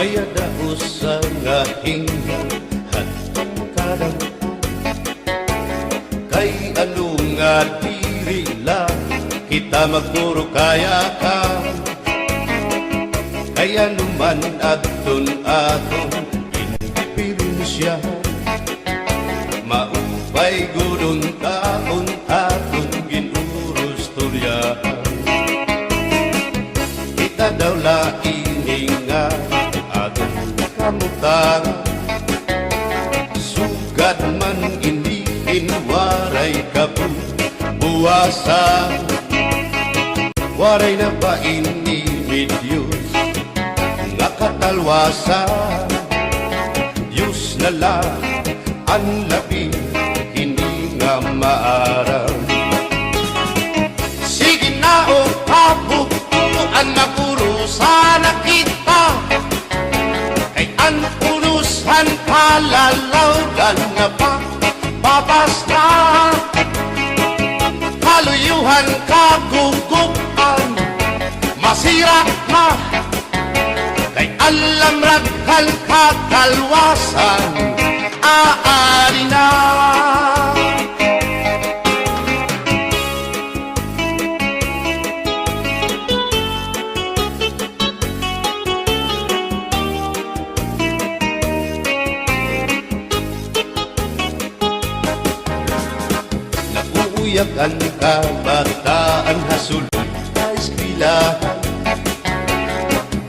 Maya daos sa nga hingan hatong kadang kay ano nga diri lang kita magturo kaya ka kaya naman aton indiferensya maupay gudon taon aton ginurus turyahan kita daw laing nga aton kamutan sugad man iniin waray kabuwasan waray na ba ini Diyos nga katalwasan Diyos na lang ang labi hindi nga maaraw sige na o kabukuan magurusan na kita kay ang urusan palalawgan na pa babas na kaluyuhan kagugupan masira na kay alam raghal katalwasan aari na naguuyak ang kabataan hasulod sa eskwelahan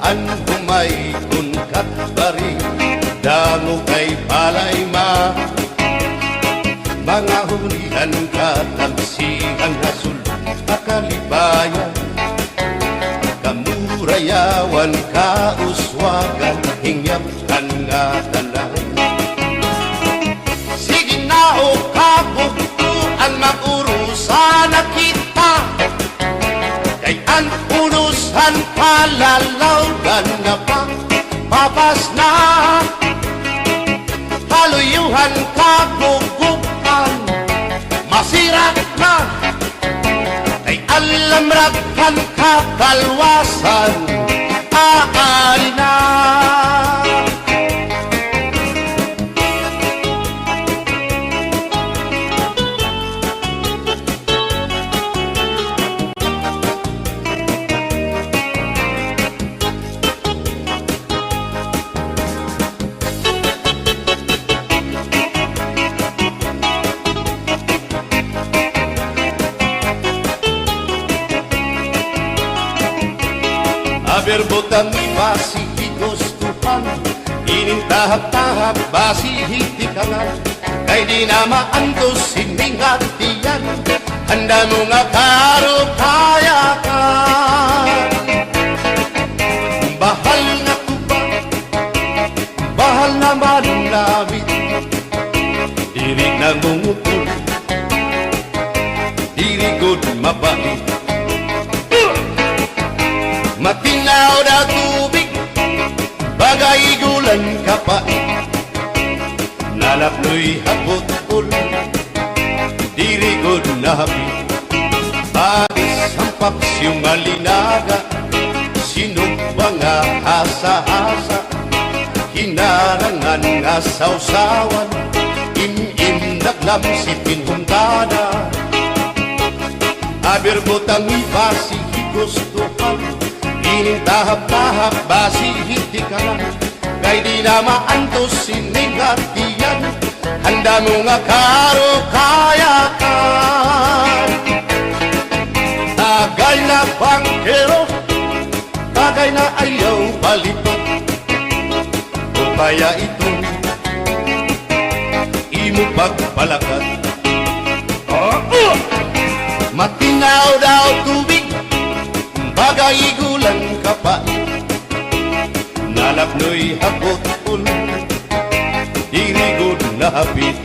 an humay kun katbari dango kay palay mga hunihan katamsihan hasul akalibayan kamurayawan kauswagan hingyapkan nga tanan sige na o kabukuan magurusan na kita kay ang unusan palalawgan na pa babas na kaluyuhan kagugupan masira na kay alam raghal katalwasan aari na berbotang basi higustuhan ining tahap-tahap basi hitikangan kay di na maantos sining hatiyan handa mo nga karukayakan bahal na tuba bahal na manlamit diri nang mungutol diri good mabait matinaw na tubig bagay gulan kapait nalapnoy hapot-ul dirigod na hapit agis ang paksyong malinaga sinumpa nga hasa-hasa hinarangan nga sausawan im-im naglamsipin huntada aberbotang ibasi higustuhan ining tahap-tahap basi hitikalan kay di na maantos sining hatiyan handa mo nga karukayakan tagay na bangkero tagay na ayaw balitot o kaya ito imo pagpalakat matinaw daw tubig bagay gulan kapait nalapnoy hapot-ul dirigod na hapit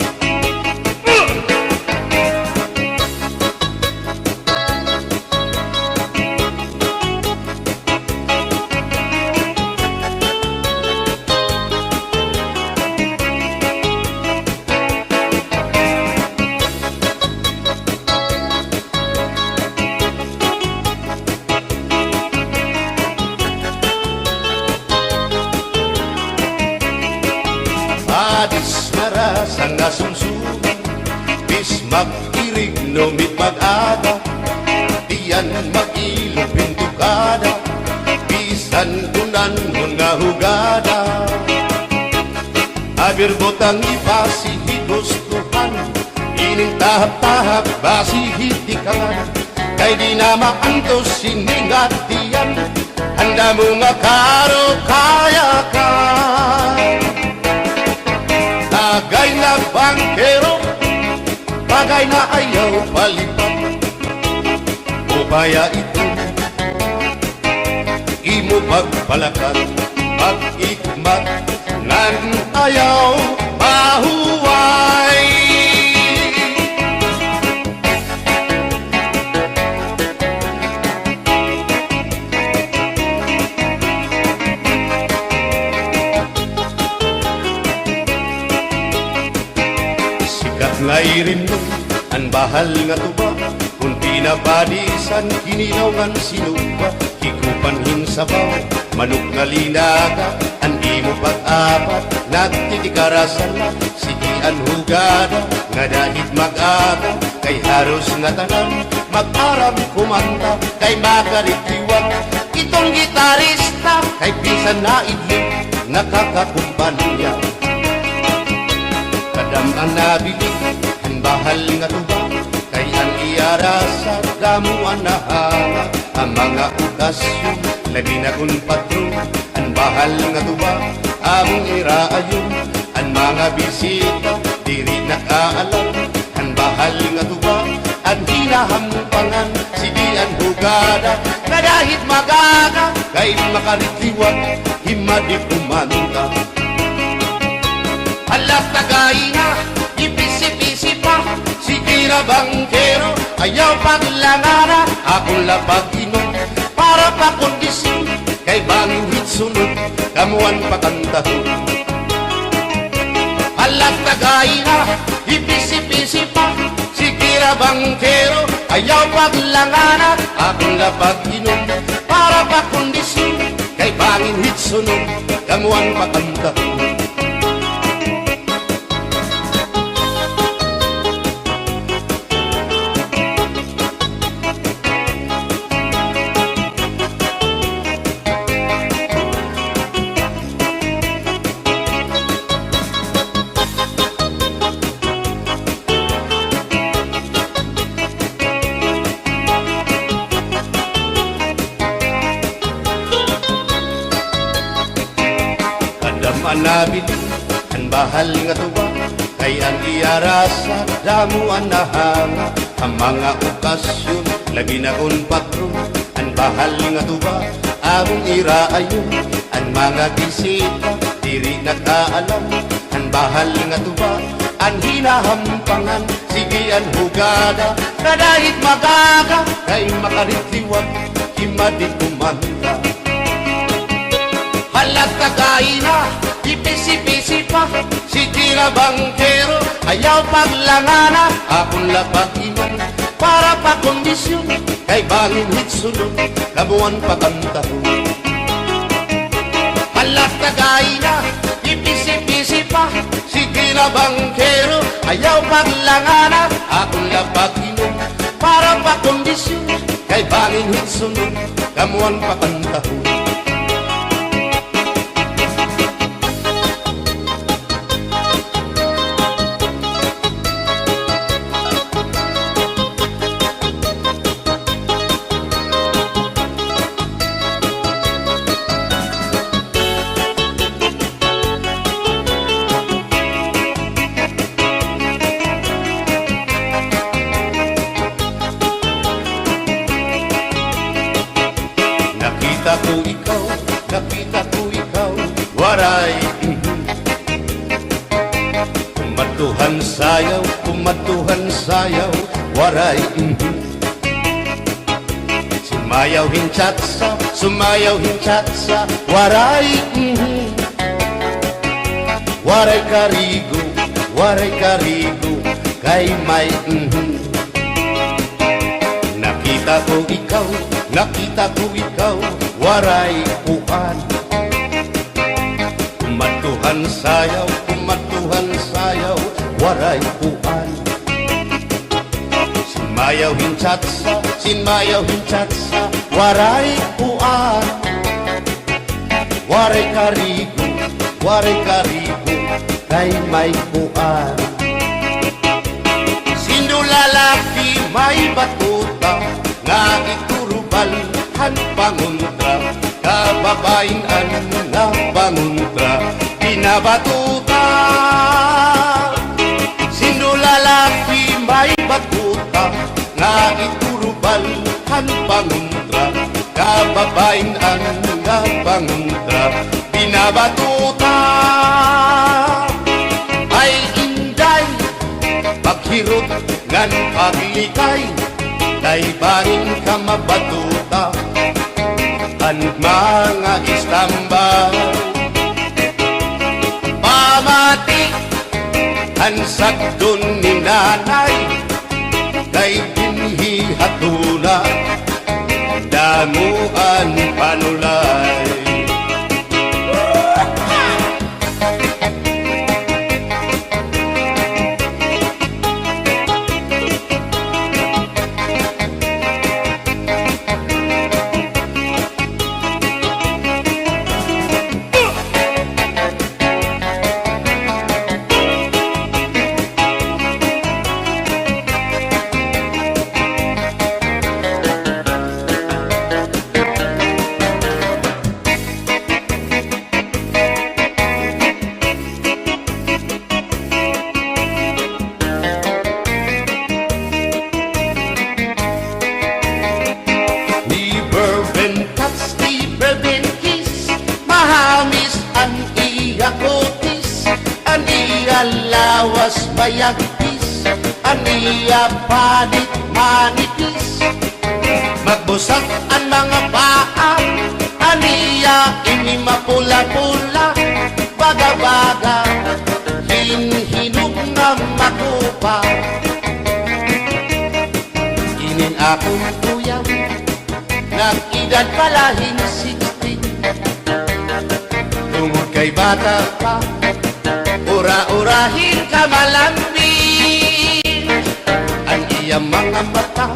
Imbis mag-irig numit mag-ada, diyan mag-ilog pintukada, bisan kunan nga hugada. Abir botang ibasi higustuhan, ining tahap-tahap basi hitikan, kay di na maantos siningat diyan, handa mo nga karo kaya ka. Tagay na bangkero, bagay na ayaw palipat, o kaya ito imo pagpalakan, pag-ikmat nan ayaw mahuway. Sikat nga irin mo ang bahal nga tuba, kung pinabadisan kininawgan sinuba, hikupanhin sabaw manok nga linaga, ang imo pag-apat nagtitikarasan na, sigian hugada nga dahit mag-aga, kay haros nga tanan mag-aram kumanta, kay makaritiwag itong gitarista, kay bisan na idlip nakakakumpanya. Kadam ang nabilig ang bahal nga tuba, kay ang iarasa damuan na hanga, ang mga okasyon labi na kun patron, ang bahal nga tuba among iraayon, ang mga bisita diri nakaalam, ang bahal nga tuba ang hinahampangan, sige ang hugada nga dahit magaga, kay makaritiwag himadi kumanta. Alas tagay na, ipisi-pisi pa, sige na bangkero, ayaw paglangara, akong lapag-inom, para pa kondisyon, kay bangin hitsunod, kamuan pakantahon. Alas tagay na, ipisi-pisi pa, sige na bangkero, ayaw paglangara, akong lapag-inom, para pa kondisyon, kay bangin hitsunod, kamuan pakantahon. Manabilig ang bahal nga tuba, kay ang iarasa damuan na hanga, ang mga okasyon labi na kun patron, ang bahal nga tuba among iraayon, ang mga bisita diri nakaalam, ang bahal nga tuba ang hinahampangan, sige ang hugada na dahit magaga, kay makaritiwag himadi kumanta. Halat kagay na, ipisi-pisi pa, sige na bangkero, ayaw paglangana, akong lapag-inom, para pa kondisyon, kay bangin hitsunod, kamuan pakantahon. Halat kagay na, ipisi-pisi pa, sige na bangkero, ayaw paglangana, akong lapag-inom, para pa kondisyon, kay bangin hitsunod, kamuan pakantahon. Nakita ko ikaw, waray kumatuhan sayaw, waray sumayaw hinchatsa, waray waray karigo, kay may Nakita ko ikaw, waray uan, kumatuhan sayaw, waray uan. Mayaw hinchatsa, sinmayaw hinchatsa, waray uan. Waray karigo, kay may uan. Sino lalaki may batuta, nga iturubalhan panguntra, kababayan na panguntra, pinabatuta. Sino lalaki may batuta, nga iturubalhan panguntra, kababayan na panguntra, pinabatuta. Ay inday, paghirot ngan paglikay, kay barin ka mabatuta, ang mga istambay. Pamati, ang sagdon ni nanay, kay binhi hatuna, damuan panulay. Lawas bayagpis, aniya panit manipis, magbusag ang mga paa, aniya ini mapula-pula, baga-baga, hinhinog na makupa. Inin akong tuyang, nag-edad palahin 60, tungod kay bata pa, ura-urahin ka malambing, ang iyang mga mata,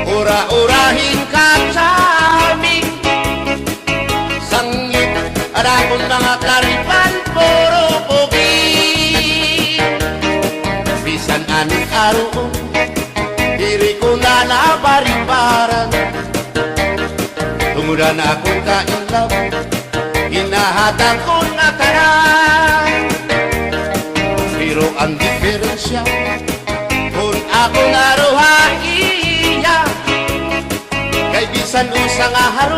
ura-urahin ka charming. Sangit at akong mga karipan, puro pugi. Bisan anong araw, diri ko na nabaribaran, tungudan akong kainlaw, hinahatang ko na tanan. Pero ang diferensya, kung ako naruhaiya, kay bisan usang aharo,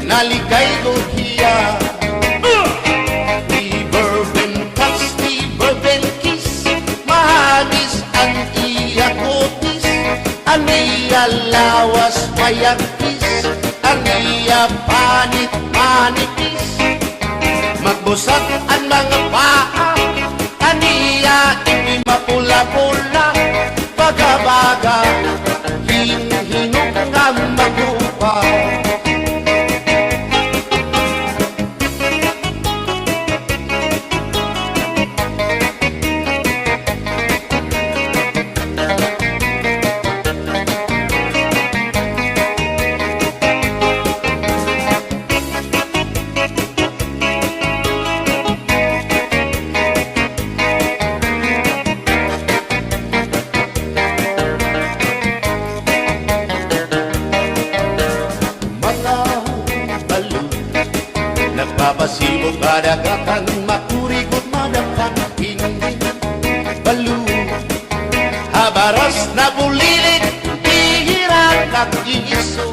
nalikay ko hiya. Di bourbon touch, di bourbon kiss, mahagis ang iya kutis, ang iya lawas mayagpis, ang iya panit manipis, magbusag ang mga paa, aniya ini mapula-pula, baga-baga, hinhinog nga magupa. Nagpapasibo kadagatan, makurikot madampan, hindi balo. Habaras na bulilit, hihirap nag-iiso.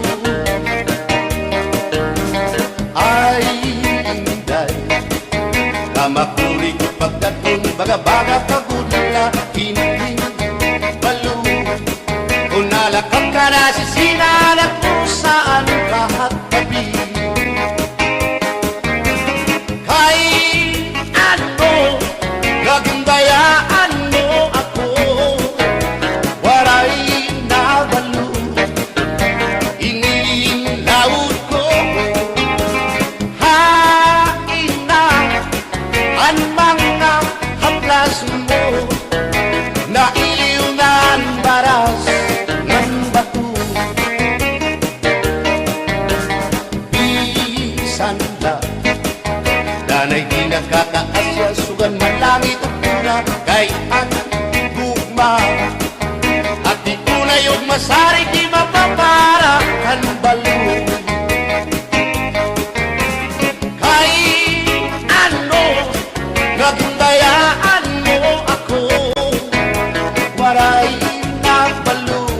Ay, inday, kamakurikot pagkatun, baga-baga kagudla, hindi balo. Kung nalakap ka na sisinanak mo saan lahat tabi, gagundayaan mo ako, waray na balo, inilaud ko, hain na ang mga haplas mo, na iliw na ang baras, Sana'y di nakakaasya, sugan man langit at pura, kay ang gugma. At di ko na yung masari, di mapapara ang balo. Kay ano, nagdayaan mo ako, waray na balo,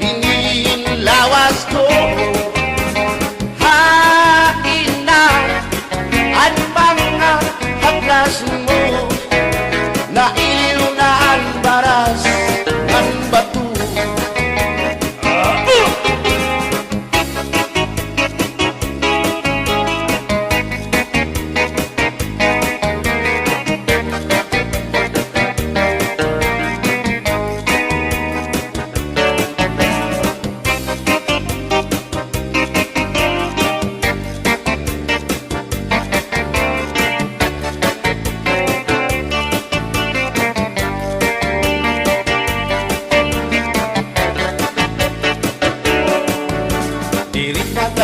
inilawas ko. Mo na iliw na ang baras ng bato.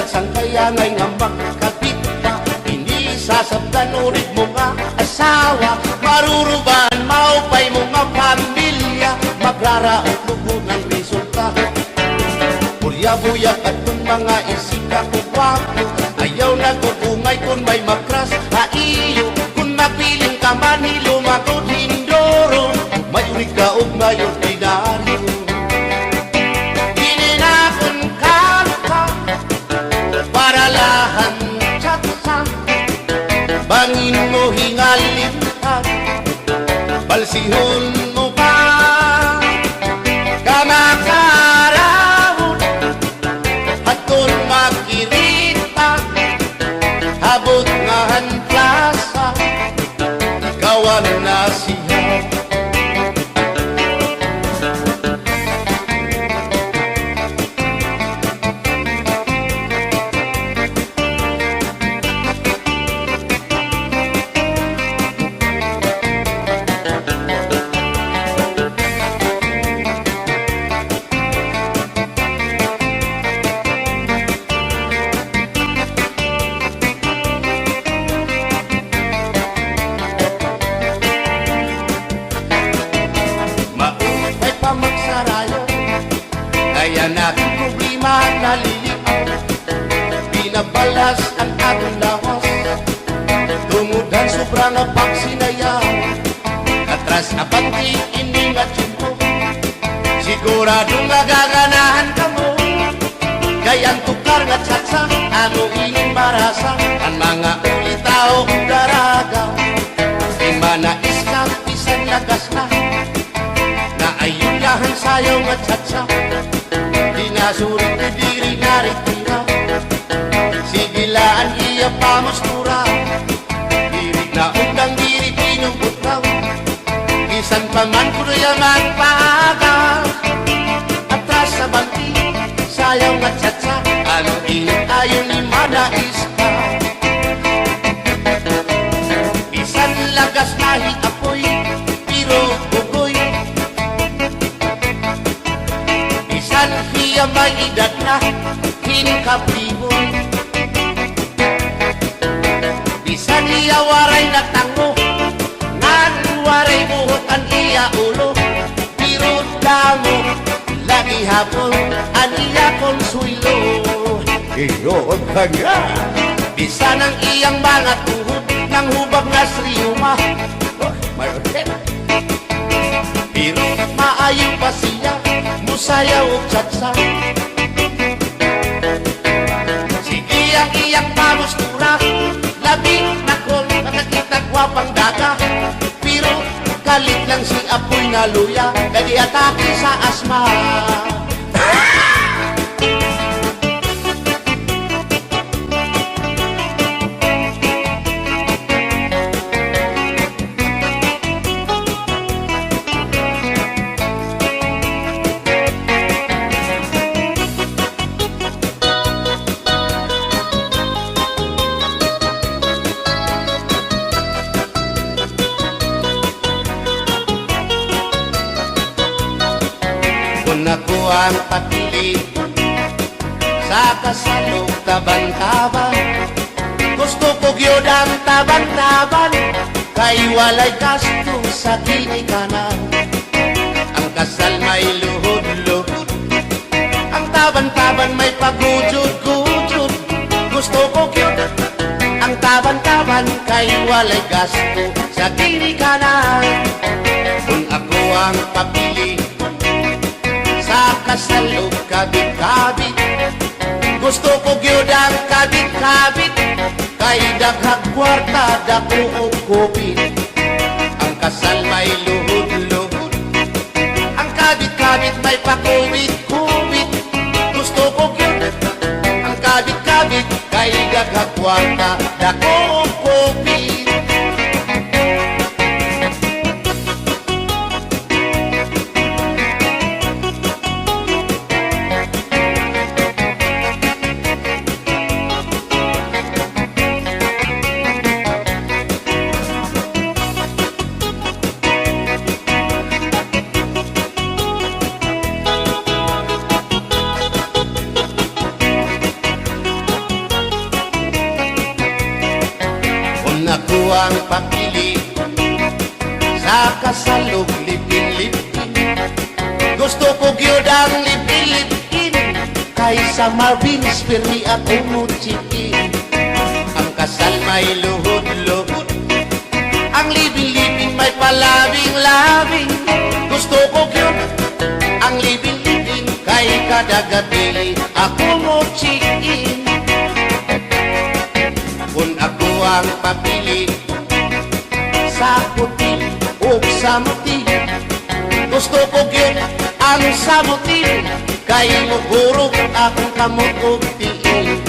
Sang kaya ngay nga makakapit pa, inisasabtan ulit mo nga asawa, maruruban, maupay mo nga pamilya, magraraot lubog ng resulta. Burya-buyak at kung mga isika ko wapo, ayaw na kukungay kung may makras haiyo, kung mapiling ka man hilumagod hindoro, mayurig ka o mayor dinaryo. Bangin mo hingalimtan, balsihon mo pa, kamakarahon, at kung makirita, habot nga han plaza, ikaw ang nasiyaw. Kaya natin problema nalilipaw, binabalas ang ating lawas, tumudan sobrang na pagsinayaw, atras na pati iningat yun mo, siguradong nagaganahan ka mo, kayang tukar nga tsatsa, ano ining marasa, ang mga ulitaw daraga, di manais ka, pisan lagas na, na ayun lahan sayaw nga tsatsa, dinasurit na diri naritira, sigilaan iya pamustura, diri na undang diri pinubutaw, isan pa man kuno yung magpaga, atras sa banti, sayaw nga tsatsa, ano init ayon ni manais ka. Isan lagas nahi apoy, pero bugoy, isan hiya may edad na hinkapriboy, bisan hiya waray na tango, nan waray buhot ang iya ulo, pero damo lagi hapon ang iya konsuelo. Iyon kanya, bisan ang iyang mga tuhod ng hubag na sriyuma, pero maayo pa siya musayaw o tsatsa. Sige ang iyang pamustura, labi na kol nakakita gwapang daga, pero kalit lang si apoy na luya, kadi atake sa asma. Kung ako ang patili sa kasalog taban-taban, ko Gusto ko gyud ang taban-taban, kay walay gasto sa ginikanan. Ang kasal may luhod-luhod, ang taban-taban may pagujud-gujud. Gusto ko gyud ang taban-taban, kay walay gasto sa ginikanan. Kung ako ang papili sa kasal o kabit-kabit, gusto ko gyud ang kabit-kabit, kay daghang kwarta dako og kupit. Ang kasal may luhod-luhod, ang kabit-kabit may pakubit-kubit. Gusto ko gyud ang kabit-kabit, kay daghang kwarta dako og kupit. Ako ang papili sa kasalog lipin-lipin. Gusto ko gyud ang lipin-lipin, kaysa Marvin's Permi ako mo chikin. Ang kasal may luhod-luhod, ang lipin-lipin may palabing-labing. Gusto ko gyud ang lipin-lipin, kay kada gabi ako mo chikin. Kung ako ang papili sa puti o sa muti, gusto ko gyud ang sa muti, kay mugurog akong kamot og tiil.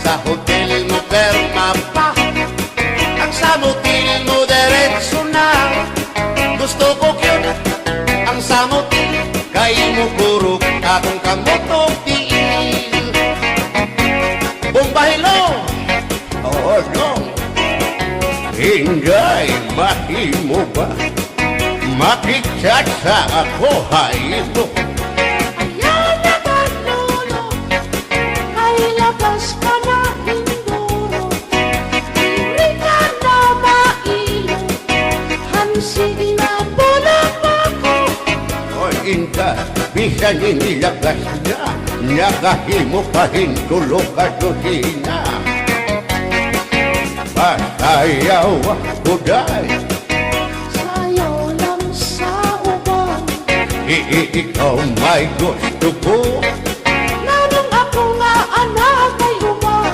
Sa hotel mo perma pa, ang sa muti mo diretso na. Gusto ko gyud ang sa muti, kay mugurog akong kamot og tiil. Bumbahilo! Oh no, Inday, mahimo ba makikita sa ako haylo? Ayaw na ka, lolo, ay labas ka na indoro. Hindi ka na mailo, hansig na bulang ako. O Inday, bisan inilagas na, nakahimo pa rin tulog at tusina. Pasayaw ako dahil Sayaw lang sa uban, ikaw may gusto ko. nanong ako nga anak ay uban.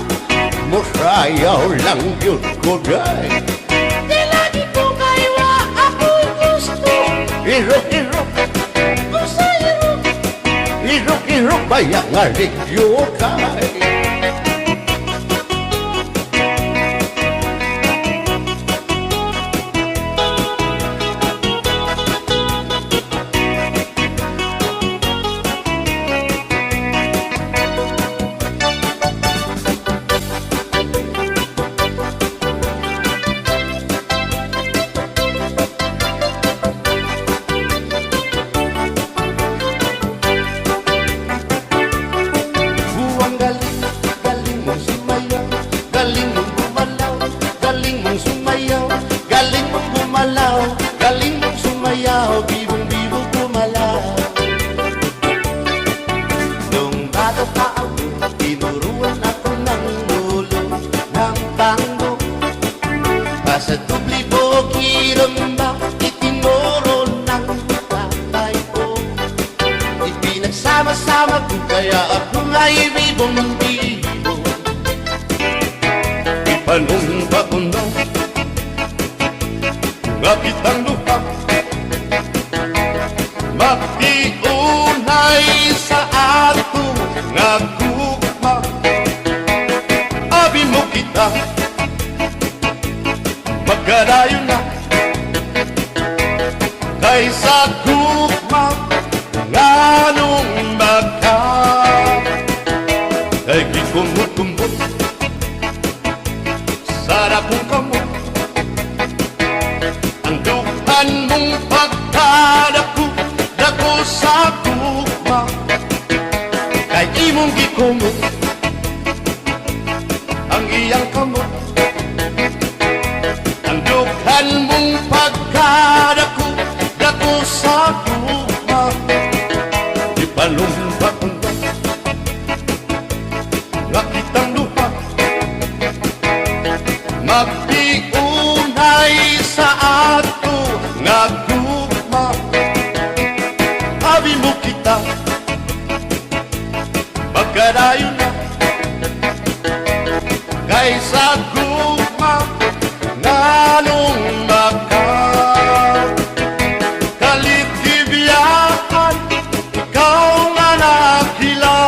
Musayaw lang yun ko dahil Di lagi ko kaywa ako'y gusto. irok-irok, Kusayro, irok-irok bayang aligyo kay. Buwang galing, galing mong sumayaw, galing mong gumalaw, galing mong sumayaw, galing mong gumalaw, galing mong sumayaw, bibong-bibong gumalaw. Nung bata pa ako, tinuruan ako ng lolo ng tango. Basta dubli bogi rumba, itinuro ng tatay ko. Ipinagsama-sama ko, kaya ako nga'y bibong-bibong. Ipanumba ko na nga kitang lupa, magtiunay sa ato nga gugma. Abi mo kita, magkarayo na, kaysa gugma nga nung magka. Kay gikumot-kumot, sarap mo kamo, ang dukan mong pagkadako, dako sa gugma. Kay imong gikumot, ang iyang kamot. Ang dughan mong pagkadako, dako sa guma, ipalumpak nga kitang lupa. Magpiunay sa ato nga guma, abi mo kita magkadayon na kaysa guma nganong makakalitibyahan. Ikaw nga nakila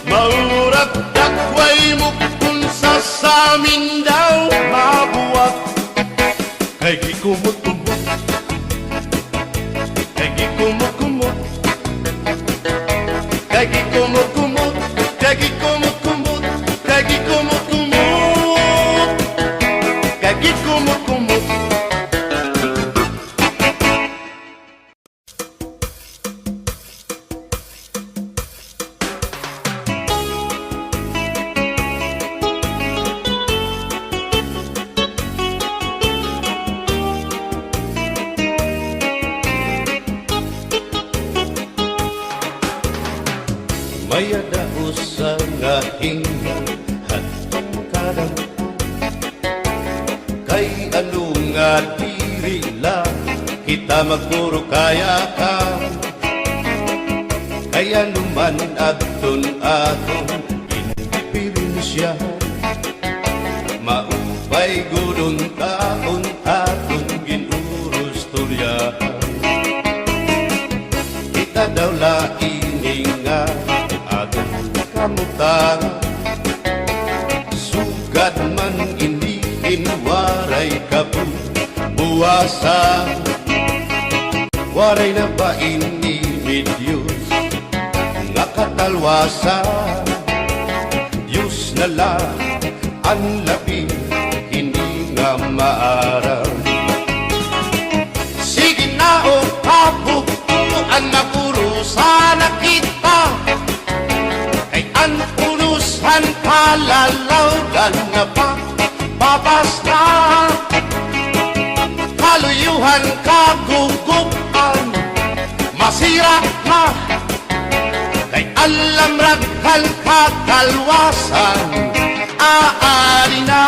maurag dakway mo kung sa amin daw mabuwag. Kay gikumot-kumot, kay gikumot-kumot, kay gikumot-kumot, kay gikumot-kumot, kay gikumot-kumot, kay gikumot-kumot. Maya daos sa nga hinga hatong kadang, kay ano nga diri lang kita magpuro kaya ka. Kaya numan aton indipirensya, maupay gudon taon aton ginurus turyahan. Kita daw laing nga kamutan, sugad man iniin waray kabuwasan. Waray na ba ini Diyos nga katalwasan? Diyos na lang ang labi, hindi nga maaram. Sige na o kabukuan magurusan na kita, ang unusan kalalawgan na pa babas na, kaluyuhan kagugupan masira na, kay alam raghal kakalwasan aari na.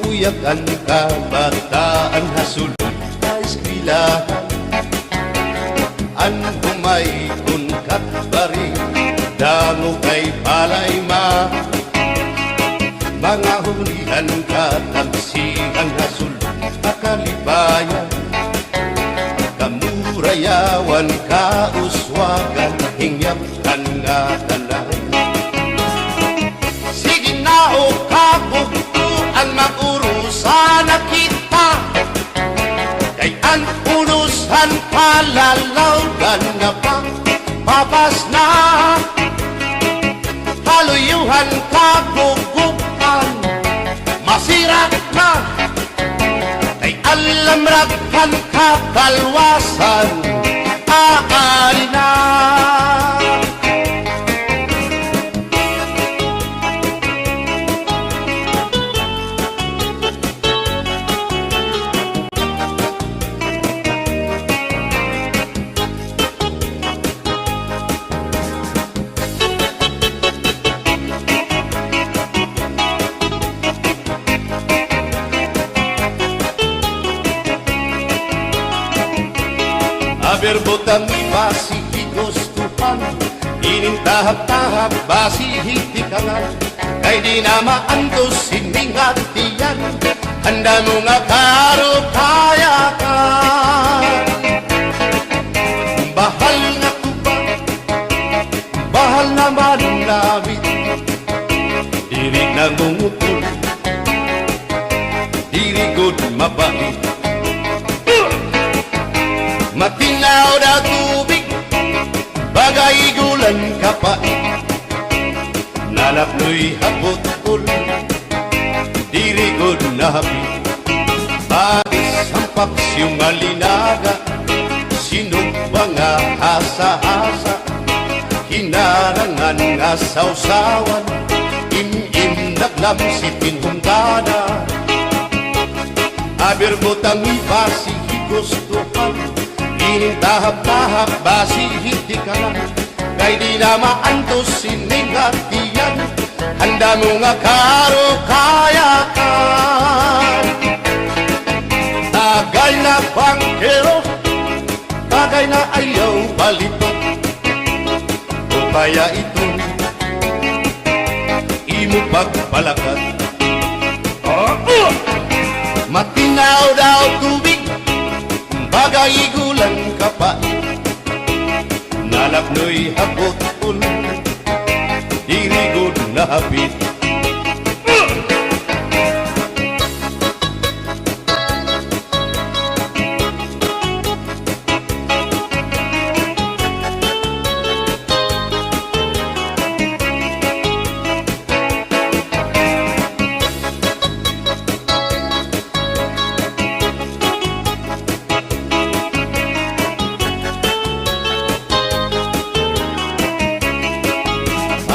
Uyak ang kabataan hasulod sa eskwelahan, ang humay kun katbari damo kay palay ma, mga hulihan katamsihan hasulod akalibayan, kamurayawan kauswagan hingyapkan nga tanay. Sige na o kabukuan magurusan na kita, kay ang unusan palalawgan na pa babas na, kaluyuhan kagugupan masira na, kay alam raghal kakalwasan aari na. Berbotan basi higustuhan, inintahap-tahap basi hitikangan, kay di na maantos hindi hatiyan, handa mo nga karo kaya ka. Bahal na kuba, bahal naman namin, diri na mungutol, diri good mabait. Matinaw na tubig, bagay gulan kapait, Nalap no'y habot-ul, dirigod na hapit. Bagis ang paksiyong alinaga, sinugba nga hasa-hasa. Hinarangan nga sausawan, im-im naglamsipin humdana. Aber butang ibasi higustuhan, inintahap-tahap basi hitikalan. Kay di na maantos siningatiyan, handa mo nga karo kayakan. Tagay na bangkero, tagay na ayaw balipan. O kaya ito, imo pagpalakat. Matinaw daw tubig, bagay gulang kapat. Nalap no'y habot-ul, dirigod na hapit.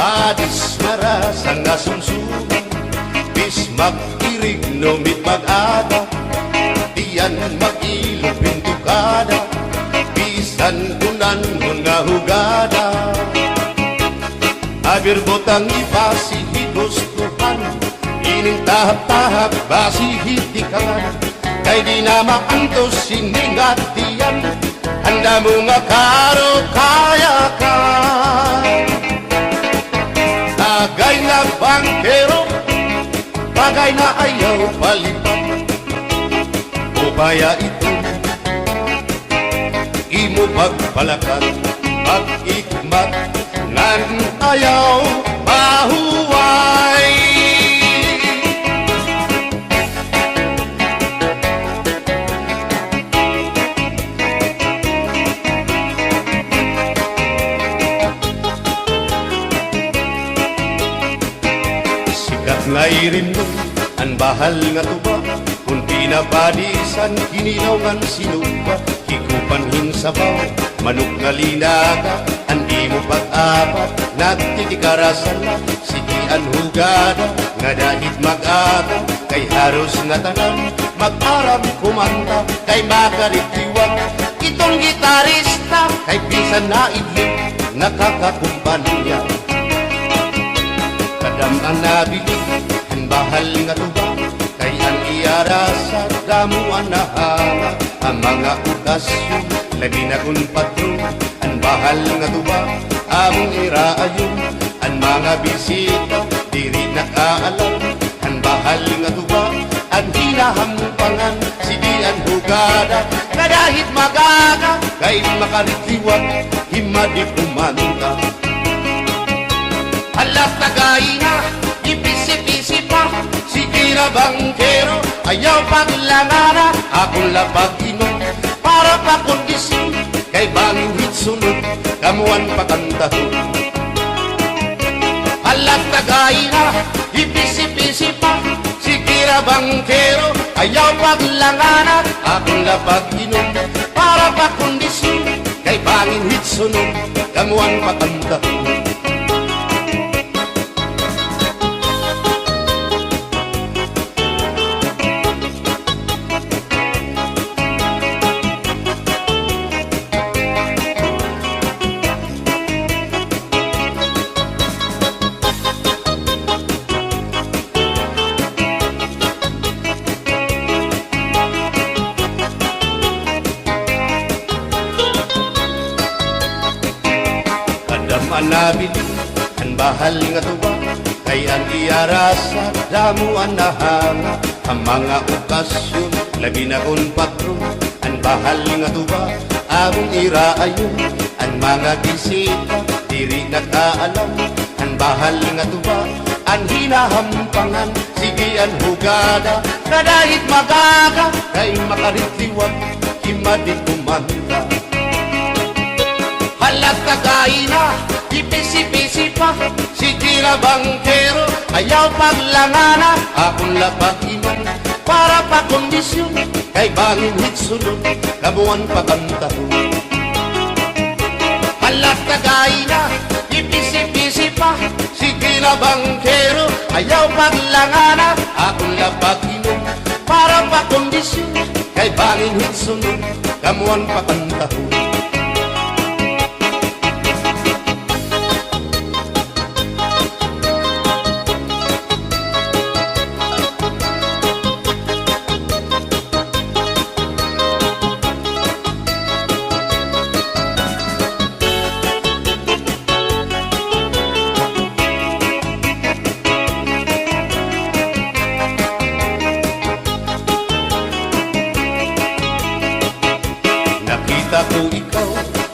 Adis maras ang asumsuman, bis mag-irig numit mag-ada. Diyan mag-ilog pintukada, bisan kunan nga hugada. Abir botang ibasi higustuhan, ining tahap-tahap basi hitikalan. Kay di na maantos siningatiyan, handa mo nga karo kayakan. Bagay na bangkero, bagay na ayaw palipan. O kaya ito, imo pagpalakat, pag-ikmat, ngan ayaw mahuway. Ngairin mo, ang bahal nga tuba, kung pinapadisan, kinilaw ng sinuba. Hikupan hinsabaw, manok nga linaga, andi mo pag-apat, nagtitikarasan na, sige ang hugada, nga dahit mag-aga, kay haros nga tanan, mag-aram kumanta, kay makaritiwag, itong gitarista, kay pisan na idlip, nakakakumpanya. Kadam ang nabilig, ang bahal nga tuba, kay ang iarasa, damuan na hanga. Ang mga okasyon, labi na kung patron, ang bahal nga tuba, among iraayon. Ang mga bisita, diri nakaalam, ang bahal nga tuba, ang hinahampangan, sige ang hugada. Kadahit magaga, kay makaritiwag, himadi kumanta. Alat tagay na, ipisi-pisi pa, sige na bangkero, ayaw paglangana, akong lapag inom, para pa kondisyon, kay bangin hitsunod, kamuan pakantahon. Alat tagay na, ipisi-pisi pa, sige na bangkero, ayaw paglangana, akong lapag inom, para pa kondisyon, kay bangin hitsunod, kamuan pakantahon. Manabili, ang bahal nga tuwa, kay ang iarasa, damuan na hanga. Ang mga okasyon, labi na kung patron, ang bahal nga tuwa, among iraayon. Ang mga bisita, diri nakaalam, ang bahal nga tuwa, ang hinahampangan, sige ang hugada. Kadahit magaga, kay makaritiwag, himadi kumanta. Alat tagay na, ipisi-pisi pa. Sige na bangkero, ayaw paglangana. Akong lapakiman, para pa kondisyon. Kay bangin hitsunod, kabuan pa kantahon. Alat tagay na, ipisi-pisi pa. Sige na bangkero, ayaw paglangana. Akong lapakiman, para pa kondisyon. Kay bangin hitsunod, kamuan pa kantahon.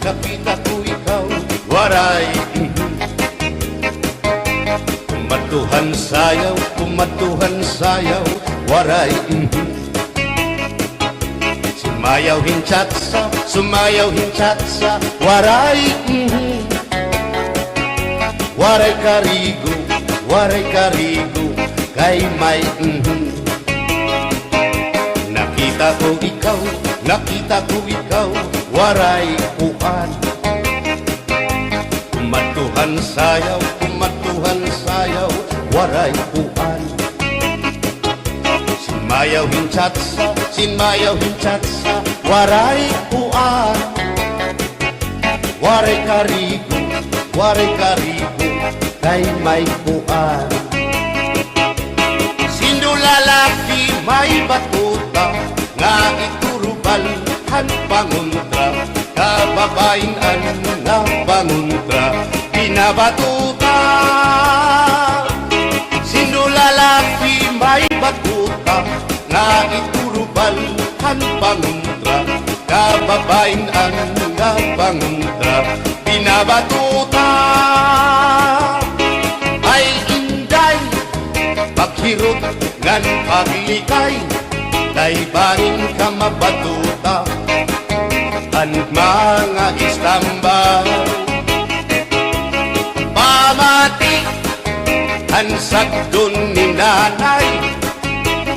Nakita ko ikaw, waray. Kumatuhan sayaw, waray. Sumayaw hinchatsa, waray. Waray karigo, kay may. Nakita ko ikaw, waray uan. Kumatuhan sayaw, waray uan. Sinmayaw hinchatsa, waray uan. Waray karigo, kay may uan. Sindulalaki may batuta, nga iturubal han panguntra, kababayan na panguntra, pinabatuta. Sindulalaki may batuta, nga iturubal han panguntra, kababayan na panguntra, pinabatuta. Ay inday, paghirot ngan paglikay, kay bangin ka mabatuta ang mga istambay. Pamati ang sagdon ni nanay,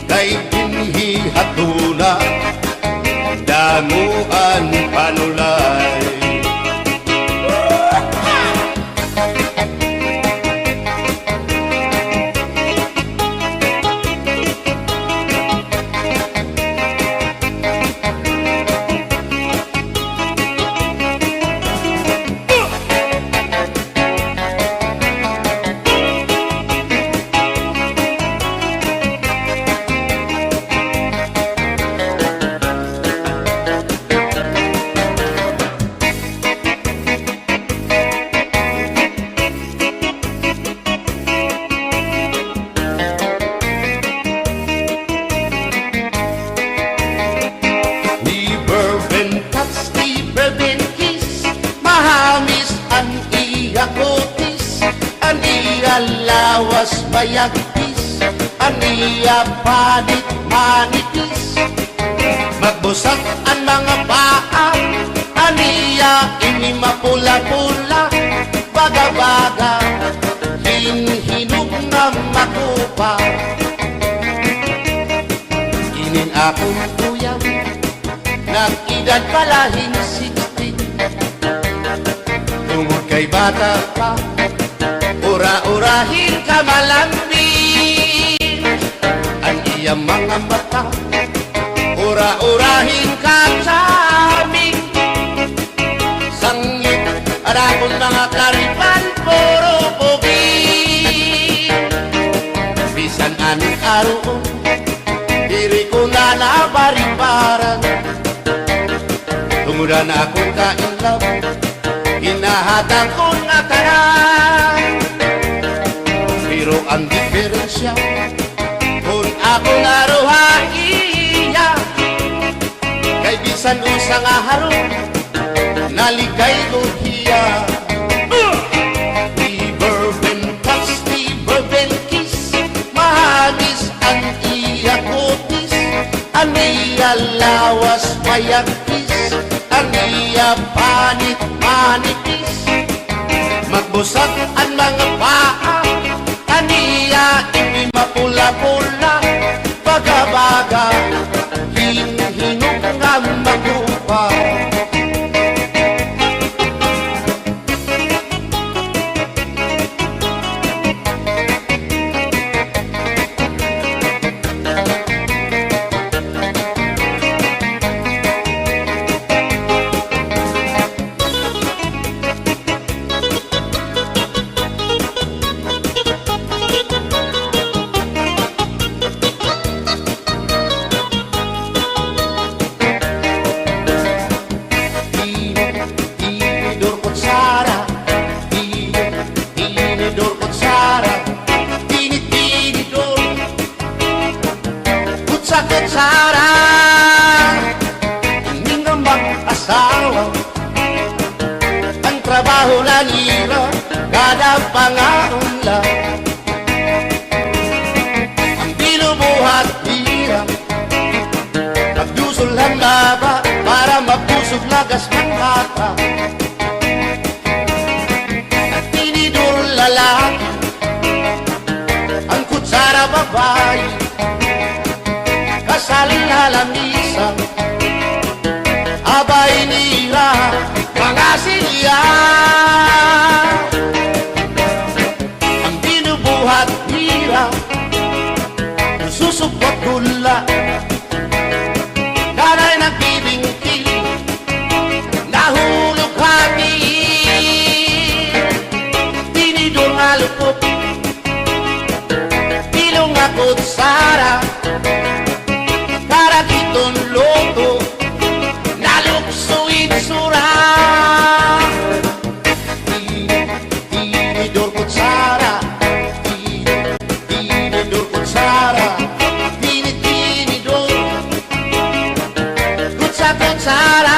kay dinhi hatuna damuan panulay. Lawas bayagtis, aniya panit manipis. Magbusag ang mga paa, aniya ini mapula-pula. Baga-baga, hinhinog na makupa. Inin akong kuya, nag-edad palahin 16. Tungod kay bata pa, ura-urahin ka malambing. Ang iyang mga mata, ura-urahin ka saming. Sangit, arakon mga karipan, puro pugi. Bisan anong aroon, diri ko na nabariparan. Tumuda na akong kainlaw, hinahatang ko na tanan. Pero ang diferensya, kung ako naruhaiya, kay bisan usang aharong, naligay ko hiya. Iberben touch, iberben kiss, mahamis ang iya kutis, aniya lawas mayagkis, aniya Kaniya panit manipis, magbusag ang mga paa. Kaniya ito'y mapula-pula, baga-baga, hinhinong nga magrupa. Tinidor kutsara, tinidor kutsara, tinidor kutsara. Hindi nga mag-asawa, ang trabaho na nila, kada pangaunla. Ang binubuhat nila, magdusol ang laba, para mapusog lagas ng bata. At tinidor lalaki, ang kutsara babae, kasal na lamisa, abay nila mga siya. Ang binubuhat nila, susupot gula, kanay nagbibingti, nahulog hati. Tinidor nga lupot, ilong nga kutsara, karagiton loto, naluksuin sura. Tinidor kutsara, tinidor kutsara, tinidor kutsara.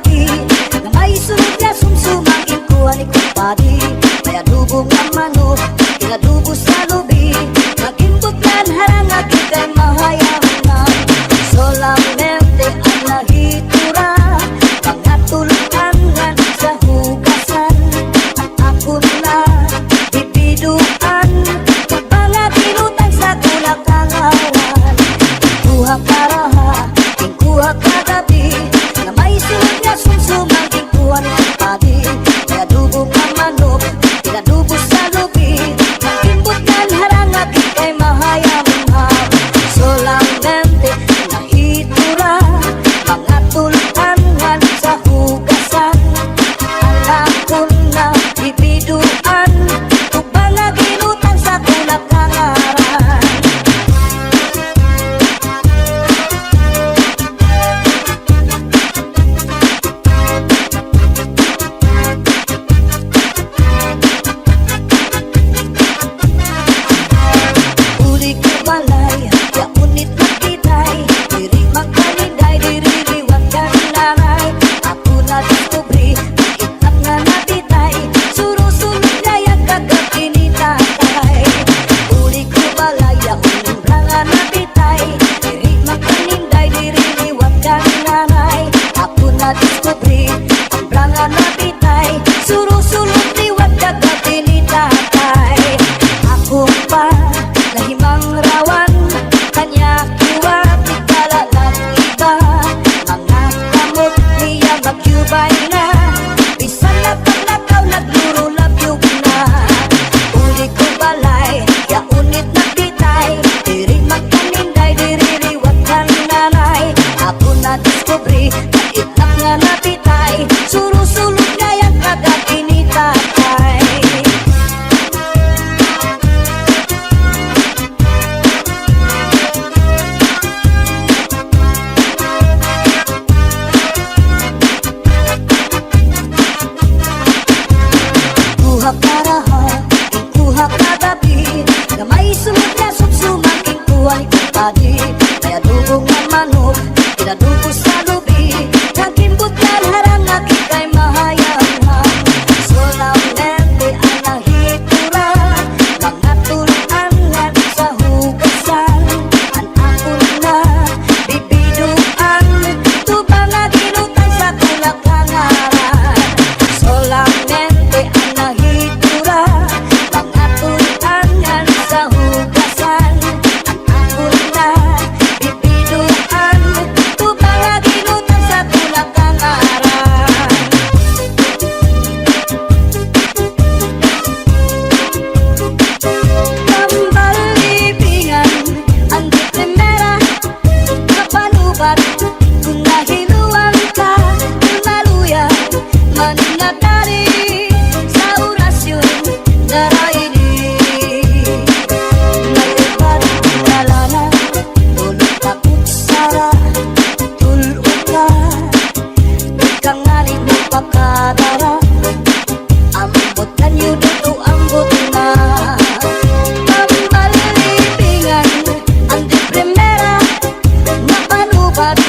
kagabi na may sunod na sumsumang ikuha ni kumpadi. May adubong ang manok, inadubo sa lubi, magimbutlan harang agi kay mahayaman. Solamente ang nahitura, mga tulutangan sa hugasan. Ang ako na bibiduan, mga pinutang sa kulakangawan. Kuha karaha, kuha kagabi na may sunod na sumsumang ikuha ni kumpadi. May adubong ang manok, inadubo sa lubi, magimbutlan harang agi kay mahayaman. Solamente nahitura, mga tulutangan sa hugasan. Alam ko na bibiduan, kung mga ginutang sa kulakangaran. Uli ko balay, ya unit na kitay, diri magkalinday, diri liwag ka naray. Ako na diskubri, itak nga natitay, surusunod na yung kagabi ni tatay. Uli ko balay, ya unura nga natitay, diri magkalinday, diri liwag ka naray. Ako na diskubri, ang branga natitay, surusunod liwag kagabi ni tatay. Ako pa nahimang rawan, kanya kuha tigala ng iba. Mga kamot niya magyubay na, bisan na paglakaw nagluro labyog na. Uli ko balay, ya unit na bitay, diri magkaninday, diri liwag ka nanay. Ako na diskubri, naitak nga napitay, surusulog na yung kagabi ni tatay. Kuha karaha, kuha kagabi na may sunod na sumsumang kuha ni kumpadi. May adubong ang manok, inadubo sa lubi, nagimbutlan harang agi kay mahayaman. Solamente ang nahitura, mga tulutangan sa hugasan. Ang ako na bibiduan, tubang nga ginutang sa kulakangaran. Solamente ang nahitura, mga tulutangan sa hugasan. Ang ako na bibiduan, tubang nga ginutang sa kulakangaran. Tambalibingan ang di primera, kapanubat kung nahiluan ka, maluya mananatari sa orasyon naraini. Nalipat nalana, tulog takot sara, tulog ka, ikang nganin mo pagkadara. Ambot na niyo dito, ambot na. Tambalibingan ang di primera, napanubat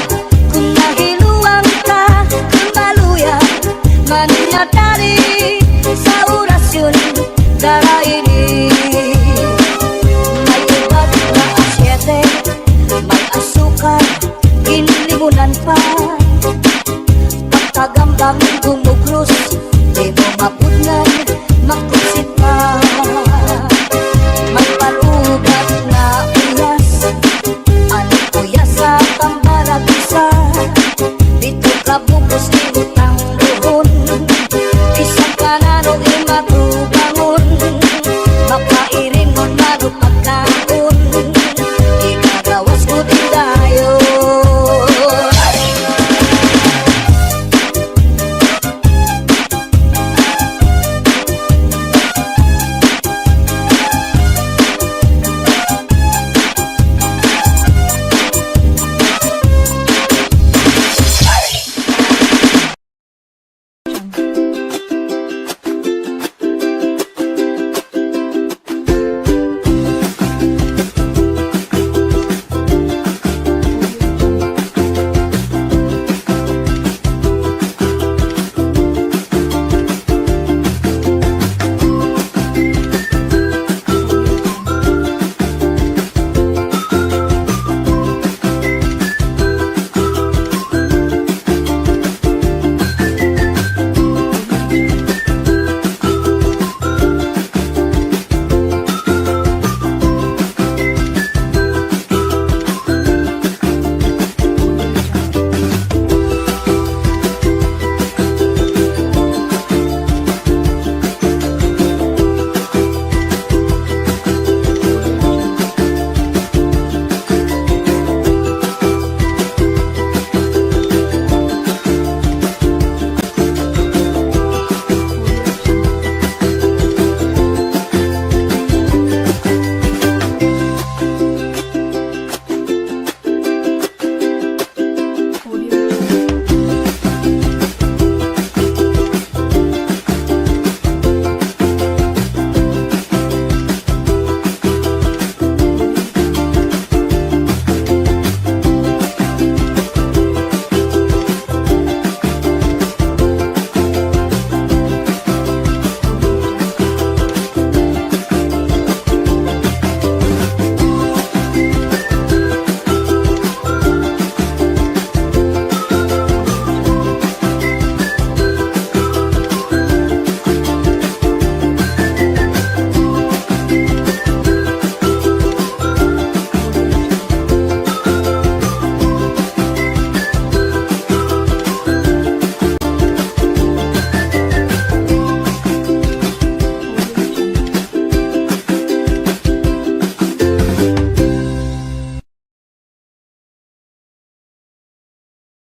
kung nahiluang ka, kung maluya mananatari sa orasyon daraini. May iba't na asyete, may asukal, inlimunan pa. Pagkagambang gumuglos, di mo mapudnan, makusit pa. May palugat na uyas, ano uyas sa tambalag isa, dito ka bukos, di mo